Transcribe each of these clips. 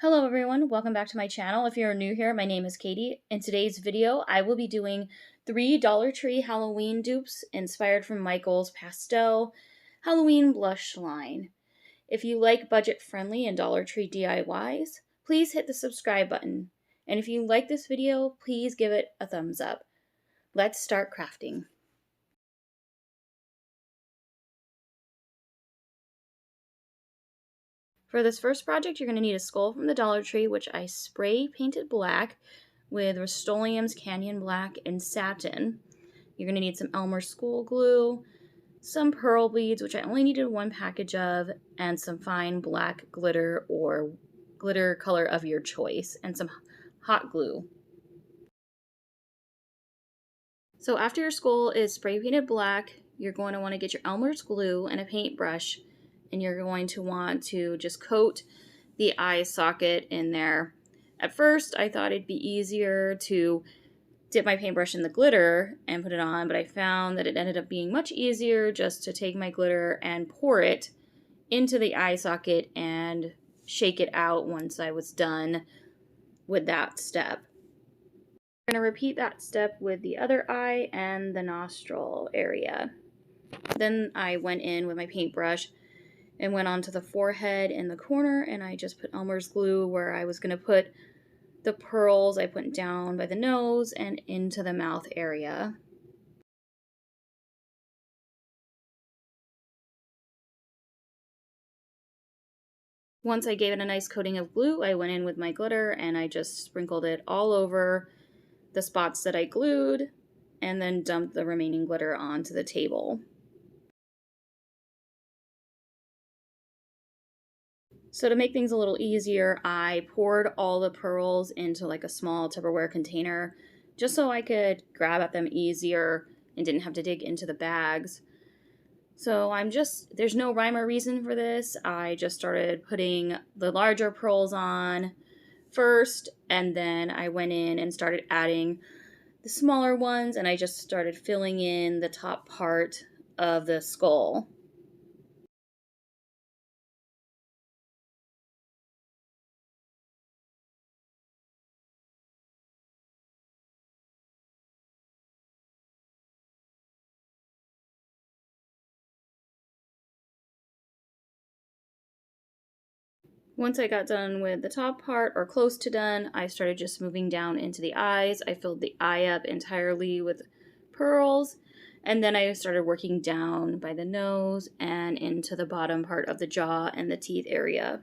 Hello everyone, welcome back to my channel. If you're new here, my name is Katie. In today's video, I will be doing 3 Dollar Tree Halloween dupes inspired from Michael's Pastel Halloween blush line. If you like budget-friendly and Dollar Tree DIYs, please hit the subscribe button. And if you like this video, please give it a thumbs up. Let's start crafting. For this first project, you're going to need a skull from the Dollar Tree, which I spray painted black with Rust-Oleum's Canyon Black and Satin. You're going to need some Elmer school glue, some pearl beads, which I only needed one package of, and some fine black glitter or glitter color of your choice, and some hot glue. So after your skull is spray painted black, you're going to want to get your Elmer's glue and a paintbrush, and you're going to want to just coat the eye socket in there. At first, I thought it'd be easier to dip my paintbrush in the glitter and put it on, but I found that it ended up being much easier just to take my glitter and pour it into the eye socket and shake it out once I was done with that step. I'm going to repeat that step with the other eye and the nostril area. Then I went in with my paintbrush and went onto the forehead in the corner, and I just put Elmer's glue where I was going to put the pearls. I put down by the nose and into the mouth area. Once I gave it a nice coating of glue, I went in with my glitter and I just sprinkled it all over the spots that I glued and then dumped the remaining glitter onto the table. So to make things a little easier, I poured all the pearls into like a small Tupperware container just so I could grab at them easier and didn't have to dig into the bags. So there's no rhyme or reason for this. I just started putting the larger pearls on first, and then I went in and started adding the smaller ones, and I just started filling in the top part of the skull. Once I got done with the top part, or close to done, I started just moving down into the eyes. I filled the eye up entirely with pearls, and then I started working down by the nose and into the bottom part of the jaw and the teeth area.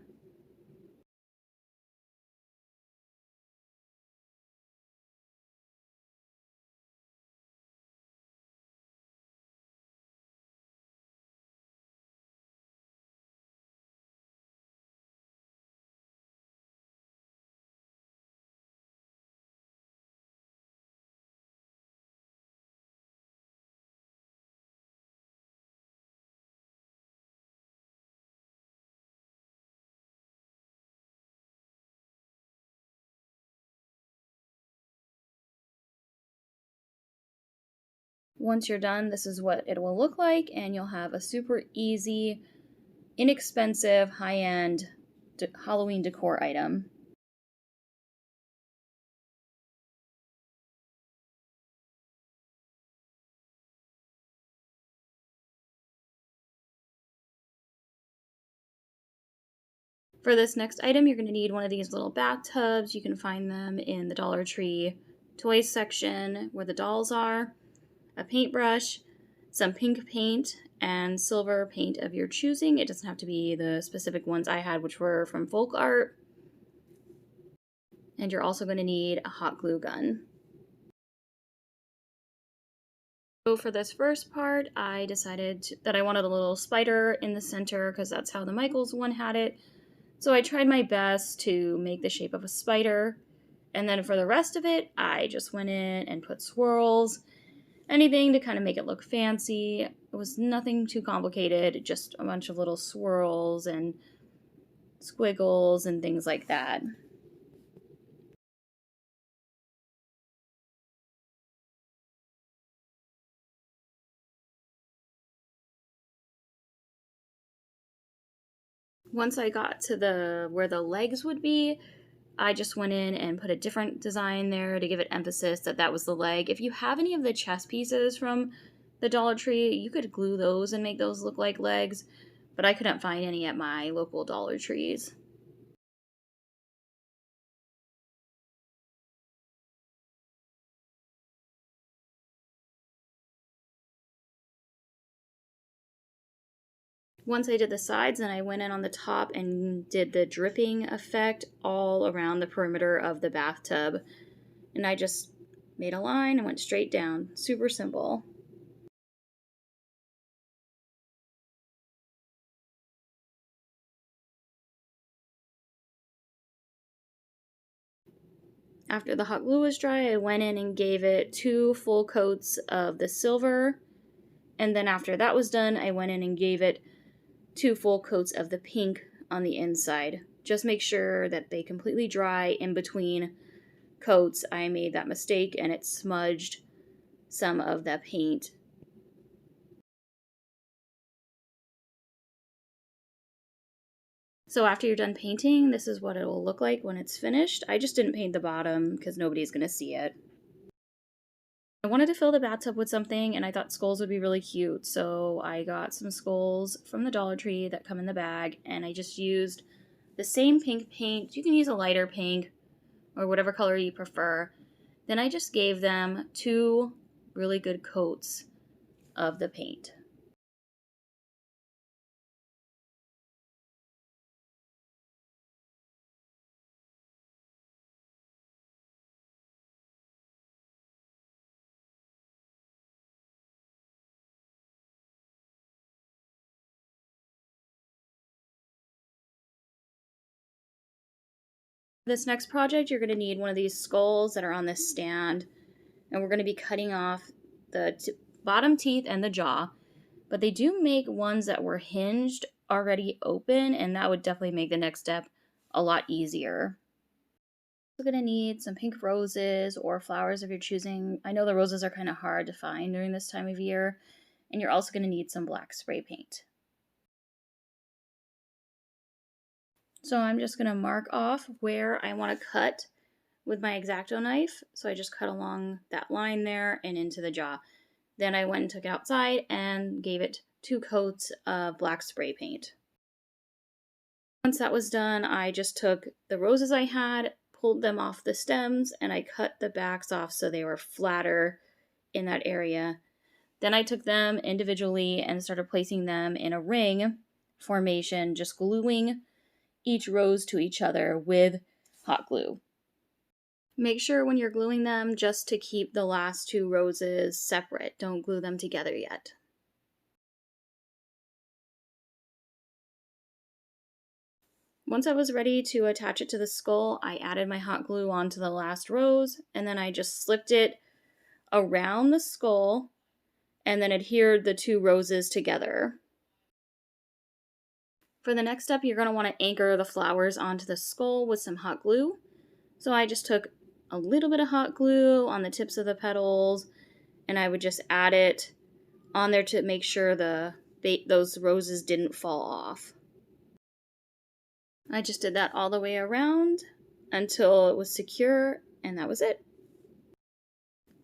Once you're done, this is what it will look like, and you'll have a super easy, inexpensive, high-end Halloween decor item. For this next item, you're going to need one of these little bathtubs. You can find them in the Dollar Tree toys section where the dolls are, a paintbrush, some pink paint, and silver paint of your choosing. It doesn't have to be the specific ones I had, which were from Folk Art. And you're also going to need a hot glue gun. So for this first part, I decided that I wanted a little spider in the center because that's how the Michaels one had it. So I tried my best to make the shape of a spider. And then for the rest of it, I just went in and put swirls, anything to kind of make it look fancy. It was nothing too complicated, just a bunch of little swirls and squiggles and things like that. Once I got to where the legs would be, I just went in and put a different design there to give it emphasis that that was the leg. If you have any of the chess pieces from the Dollar Tree, you could glue those and make those look like legs, but I couldn't find any at my local Dollar Trees. Once I did the sides, then I went in on the top and did the dripping effect all around the perimeter of the bathtub. And I just made a line and went straight down. Super simple. After the hot glue was dry, I went in and gave it 2 full coats of the silver. And then after that was done, I went in and gave it 2 full coats of the pink on the inside. Just make sure that they completely dry in between coats. I made that mistake and it smudged some of the paint. So after you're done painting, this is what it will look like when it's finished. I just didn't paint the bottom because nobody's going to see it. I wanted to fill the bathtub with something and I thought skulls would be really cute. So I got some skulls from the Dollar Tree that come in the bag and I just used the same pink paint. You can use a lighter pink or whatever color you prefer. Then I just gave them 2 really good coats of the paint. This next project, you're going to need one of these skulls that are on this stand, and we're going to be cutting off the bottom teeth and the jaw, but they do make ones that were hinged already open, and that would definitely make the next step a lot easier. We're going to need some pink roses or flowers of your choosing. I know the roses are kind of hard to find during this time of year, and you're also going to need some black spray paint. So I'm just going to mark off where I want to cut with my X-Acto knife. So I just cut along that line there and into the jaw. Then I went and took it outside and gave it 2 coats of black spray paint. Once that was done, I just took the roses I had, pulled them off the stems, and I cut the backs off so they were flatter in that area. Then I took them individually and started placing them in a ring formation, just gluing each rose to each other with hot glue. Make sure when you're gluing them just to keep the last 2 roses separate. Don't glue them together yet. Once I was ready to attach it to the skull, I added my hot glue onto the last rose, and then I just slipped it around the skull and then adhered the 2 roses together. For the next step, you're going to want to anchor the flowers onto the skull with some hot glue. So I just took a little bit of hot glue on the tips of the petals, and I would just add it on there to make sure those roses didn't fall off. I just did that all the way around until it was secure, and that was it.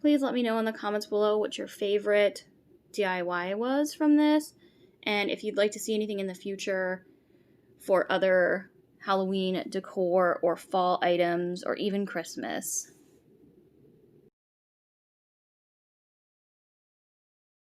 Please let me know in the comments below what your favorite DIY was from this, and if you'd like to see anything in the future for other Halloween decor or fall items or even Christmas.